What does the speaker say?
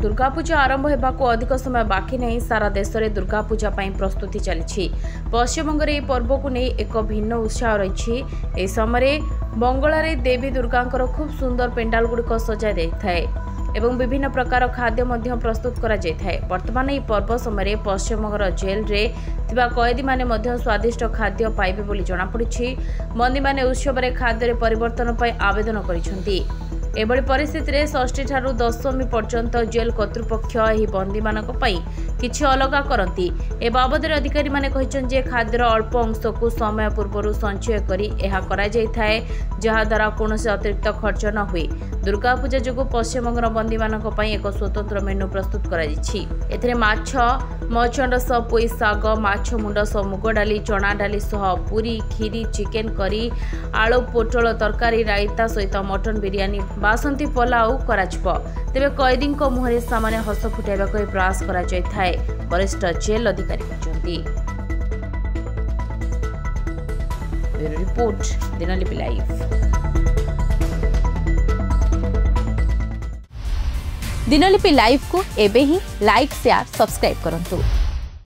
दुर्गा पूजा आरंभ होगाकू अधिक समय बाकी नहीं सारा देश में दुर्गा पूजा पर प्रस्तुति चली। पश्चिमबंग में पर्व को नहीं एक भिन्न उत्साह रही। समय बंगलार देवी दुर्गा खूब सुंदर पेंडाल गुड़िक सजा जाए एवं विभिन्न प्रकार खाद्य प्रस्तुत करा जाए। वर्तमान यह पर्व समय पश्चिमबंग जेल रे थिबा कैदी माने स्वादिष्ट खाद्य पाइबे बोली जଣାपड़ी। बंदी माने उत्सव में खाद्य परिवर्तन पर आवेदन करिसेंती। एभली परिस्थिति में षष्ठी ठारू दशमी पर्यंत जेल कर्तृपक्ष एही बंदी मानक पई किछि अलगा करती। ए बाबद अधिकारी माने कहिसें जे खाद्यर अल्प अंश को समय पूर्व संचय करी एहा करा जाय थाए, जहा द्वारा कोनोसी अतिरिक्त खर्च न हुए। दुर्गा पूजा जोगु पश्चिमबंगर बंदी मानक पई एक स्वतंत्र मेनू प्रस्तुत करा जायछि। एथिरे माछ मचंड सह पुई साग, माछ मुंड सह मुग डाली, चना डाली सह पूरी, खीरी, चिकेन करी, आलू पोटल तरकारी, रायता सहित मटन बिरियानी, बासंती पोलाउ कराजिबो। तेबे कैदी मुहरे सामान्य हस फुटाइबा प्रयास करा जाय थाए, वरिष्ठ जेल अधिकारी कहते। Report Dinalipi live. Dinalipi live को एबे ही लाइक शेयर सब्सक्राइब करंतु।